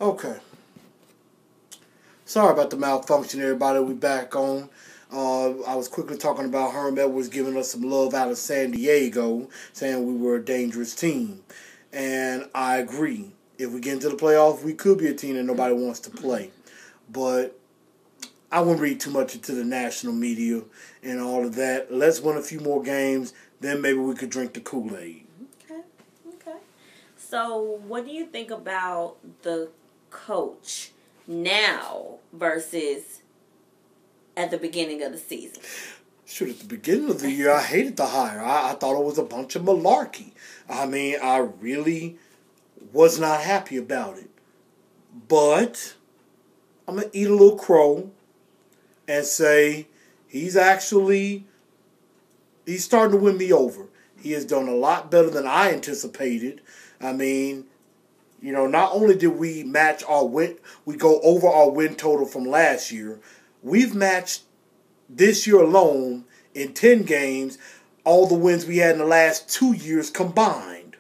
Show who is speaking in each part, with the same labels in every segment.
Speaker 1: Okay. Sorry about the malfunction, everybody. We back on. I was quickly talking about Herm Edwards giving us some love out of San Diego, saying we were a dangerous team. And I agree. If we get into the playoffs, we could be a team that nobody wants to play. But I wouldn't read too much into the national media and all of that. Let's win a few more games, then maybe we could drink the Kool-Aid.
Speaker 2: Okay. Okay. So, what do you think about the coach now versus at the beginning of the season?
Speaker 1: Shoot, at the beginning of the year, I hated the hire. I thought it was a bunch of malarkey. I mean, I really was not happy about it. But I'm going to eat a little crow and say he's starting to win me over. He has done a lot better than I anticipated. I mean, not only did we match we go over our win total from last year, we've matched this year alone in 10 games all the wins we had in the last 2 years combined.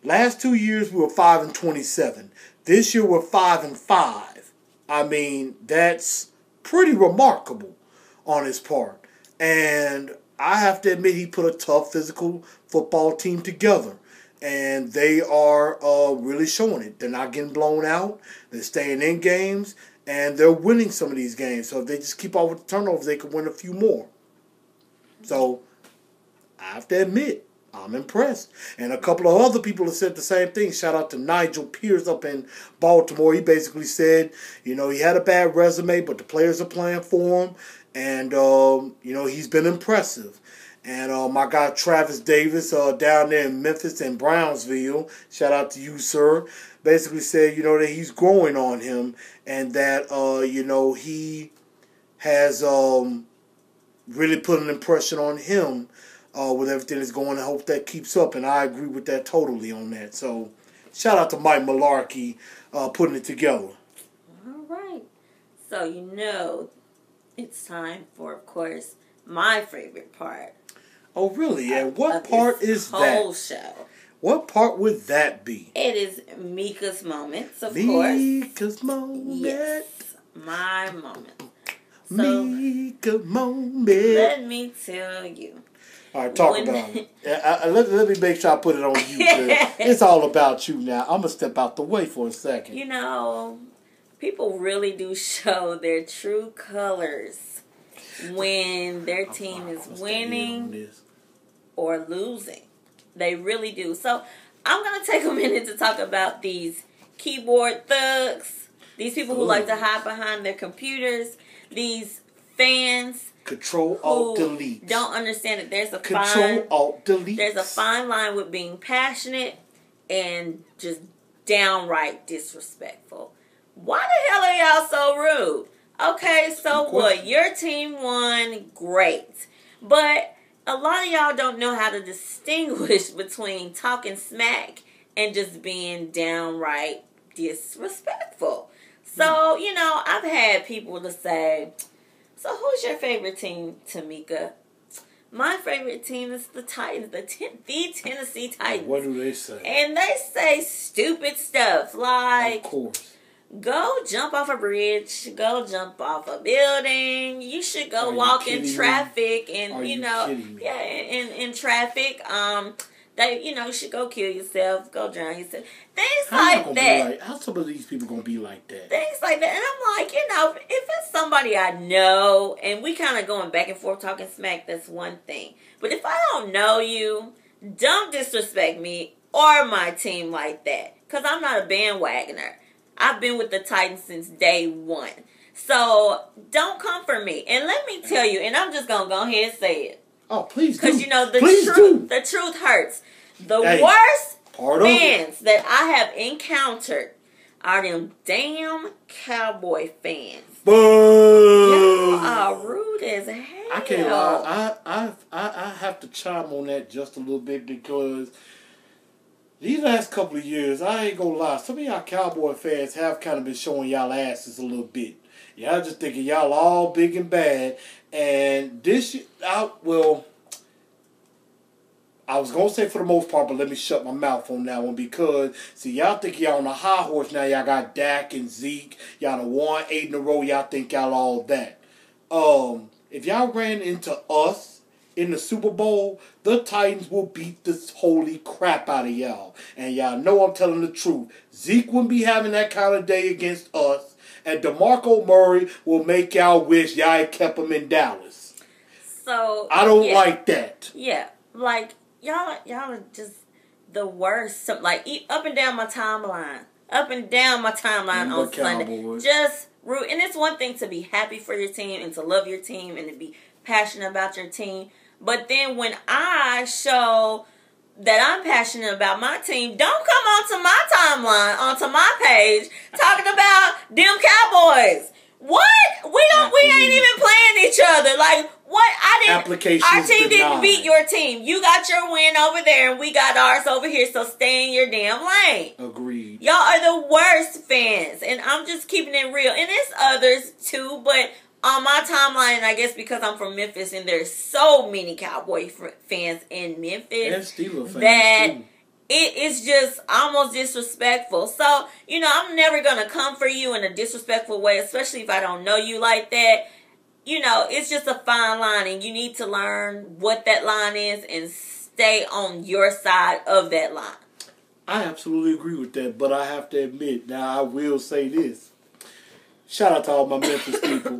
Speaker 1: Last 2 years we were 5-27. This year we're 5-5. I mean, that's pretty remarkable on his part. And I have to admit he put a tough physical football team together. And they are really showing it. They're not getting blown out. They're staying in games. And they're winning some of these games. So if they just keep on with the turnovers, they could win a few more. So I have to admit, I'm impressed. And a couple of other people have said the same thing. Shout out to Nigel Pierce up in Baltimore. He basically said, he had a bad resume, but the players are playing for him. And, he's been impressive. And my guy Travis Davis down there in Memphis and Brownsville, shout out to you, sir, basically said, that he's growing on him and that, he has really put an impression on him with everything that's going on. I hope that keeps up, and I agree with that totally on that. So shout out to Mike Malarkey putting it together.
Speaker 2: All right. So, it's time for, of course, my favorite part.
Speaker 1: Oh, really? And what part is that?
Speaker 2: Whole show.
Speaker 1: What part would that be?
Speaker 2: It is Mika's moments, of course.
Speaker 1: Mika's moment.
Speaker 2: Yes, my moment. So,
Speaker 1: Mika moment.
Speaker 2: let me tell you.
Speaker 1: All right, talk about it. Let me make sure I put it on you. It's all about you now. I'm going to step out the way for a second.
Speaker 2: People really do show their true colors when their team is winning or losing. They really do. So I'm going to take a minute to talk about these keyboard thugs, these people who like to hide behind their computers, these fans
Speaker 1: Control-Alt-Delete.
Speaker 2: don't understand that there's a
Speaker 1: Control-Alt-Delete.
Speaker 2: There's a fine line with being passionate and just downright disrespectful. Why the hell are y'all so rude? Okay, so what? Your team won, great. But a lot of y'all don't know how to distinguish between talking smack and just being downright disrespectful. So, I've had people to say, so who's your favorite team, Tamika? My favorite team is the Titans, the Tennessee Titans.
Speaker 1: What do they say?
Speaker 2: And they say stupid stuff like,
Speaker 1: of course,
Speaker 2: go jump off a bridge, go jump off a building. You should go walk in traffic and, in traffic. They, you should go kill yourself, go drown yourself. Things like that.
Speaker 1: How some of these people going to be like that?
Speaker 2: Things like that. And I'm like, if it's somebody I know and we kind of going back and forth talking smack, that's one thing. But if I don't know you, don't disrespect me or my team like that. Because I'm not a bandwagoner. I've been with the Titans since day one. So don't come for me. And let me tell you, and I'm just going to go ahead and say it.
Speaker 1: Oh, please do.
Speaker 2: Because, the truth hurts. The worst fans that I have encountered are them damn Cowboy fans.
Speaker 1: Boo!
Speaker 2: Y'all are rude as hell.
Speaker 1: I can't lie. I have to chime on that just a little bit because these last couple of years, I ain't gonna lie, some of y'all Cowboy fans have kind of been showing y'all asses a little bit. Y'all just thinking y'all all big and bad. And this, I was going to say for the most part, but let me shut my mouth on that one because, see, y'all think y'all on a high horse now. Y'all got Dak and Zeke. Y'all done won 8 in a row. Y'all think y'all all that. If y'all ran into us in the Super Bowl, the Titans will beat the holy crap out of y'all. And y'all know I'm telling the truth. Zeke wouldn't be having that kind of day against us. And DeMarco Murray will make y'all wish y'all had kept him in Dallas.
Speaker 2: So
Speaker 1: I don't like that.
Speaker 2: Yeah. Like, y'all are just the worst. So, like, up and down my timeline. Up and down my timeline on Sunday. Just root. And it's one thing to be happy for your team and to love your team and to be passionate about your team. But then when I show that I'm passionate about my team, don't come onto my timeline, onto my page, talking about them Cowboys. What? We ain't even playing each other. Like, what? Our team didn't beat your team. You got your win over there, and we got ours over here, so stay in your damn lane.
Speaker 1: Agreed.
Speaker 2: Y'all are the worst fans, and I'm just keeping it real. And it's others, too, but on my timeline, I guess because I'm from Memphis, and there's so many Cowboy fans in Memphis.
Speaker 1: And Steelers fans,
Speaker 2: that
Speaker 1: too.
Speaker 2: It is just almost disrespectful. So, I'm never going to come for you in a disrespectful way, especially if I don't know you like that. It's just a fine line, and you need to learn what that line is and stay on your side of that line.
Speaker 1: I absolutely agree with that, but I have to admit, now I will say this. Shout out to all my Memphis people.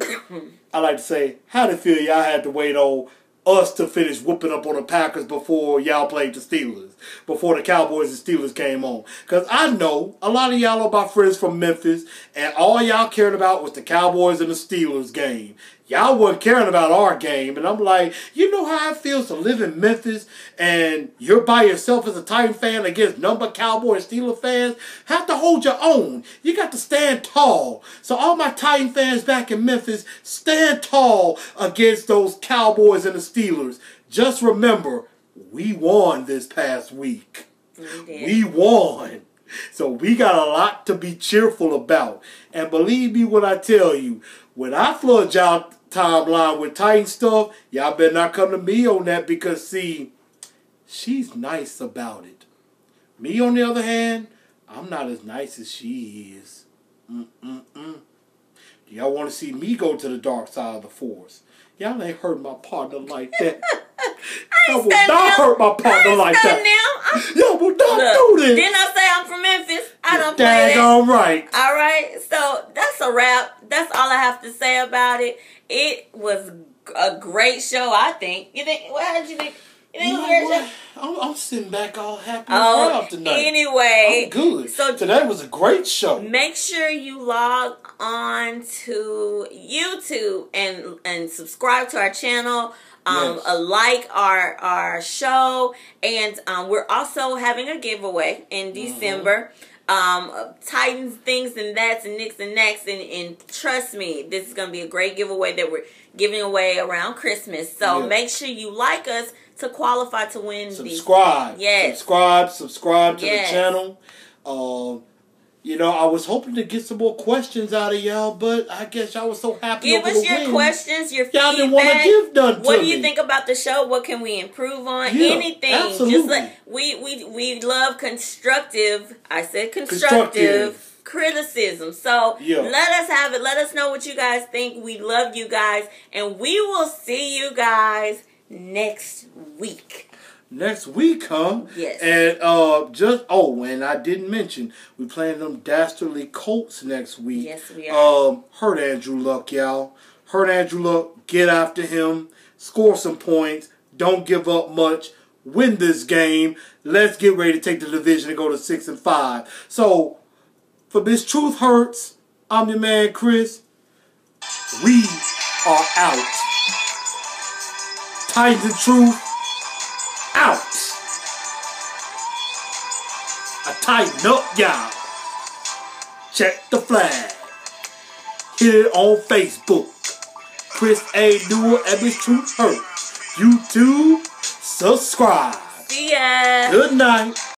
Speaker 1: I like to say, how did it feel y'all had to wait on us to finish whooping up on the Packers before y'all played the Steelers, before the Cowboys and Steelers came on? Because I know a lot of y'all are my friends from Memphis, and all y'all cared about was the Cowboys and the Steelers game. Y'all wasn't caring about our game, and I'm like, you know how it feels to live in Memphis, and you're by yourself as a Titan fan against number Cowboy and Steeler fans? Have to hold your own. You got to stand tall. So all my Titan fans back in Memphis, stand tall against those Cowboys and the Steelers. Just remember, we won this past week. We won. So we got a lot to be cheerful about. And believe me when I tell you, when I flood y'all timeline with Titan stuff, y'all better not come to me on that because, see, she's nice about it. Me, on the other hand, I'm not as nice as she is. Do y'all want to see me go to the dark side of the force? Y'all ain't hurt my partner like that. Y'all will not hurt my partner like that. Y'all will not do this.
Speaker 2: Didn't I say I'm from Memphis? I don't play that.
Speaker 1: All right.
Speaker 2: All right. So that's a wrap. That's all I have to say about it. It was a great show, I think. You think? How did you think? You think it was a great show?
Speaker 1: I'm sitting back all happy and proud tonight.
Speaker 2: Anyway.
Speaker 1: I'm good. So today was a great show.
Speaker 2: Make sure you log on to YouTube and subscribe to our channel.
Speaker 1: Yes.
Speaker 2: Like our show, and we're also having a giveaway in December. Titans things and that's and nicks and knacks, and trust me, this is gonna be a great giveaway that we're giving away around Christmas. So make sure you like us to qualify to win.
Speaker 1: Subscribe.
Speaker 2: Yes.
Speaker 1: Subscribe to the channel. I was hoping to get some more questions out of y'all, but I guess y'all was so happy.
Speaker 2: Give us your questions, your feedback.
Speaker 1: Y'all didn't want to give none to me.
Speaker 2: What do you think about the show? What can we improve on? Anything.
Speaker 1: Absolutely.
Speaker 2: Just we love constructive. I said constructive criticism. So let us have it. Let us know what you guys think. We love you guys, and we will see you guys next week.
Speaker 1: Next week, huh?
Speaker 2: Yes.
Speaker 1: And and I didn't mention, we playing them Dastardly Colts next week.
Speaker 2: Yes, we are.
Speaker 1: Hurt Andrew Luck, y'all. Hurt Andrew Luck. Get after him. Score some points. Don't give up much. Win this game. Let's get ready to take the division and go to 6-5. So, for Miss Truth Hurts, I'm your man, Chris. We are out. Titans and Truth. Out. I tighten up, y'all. Check the flag. Hit it on Facebook. Chris A. Newell and Miss Truth Hurt. YouTube, subscribe.
Speaker 2: See ya.
Speaker 1: Good night.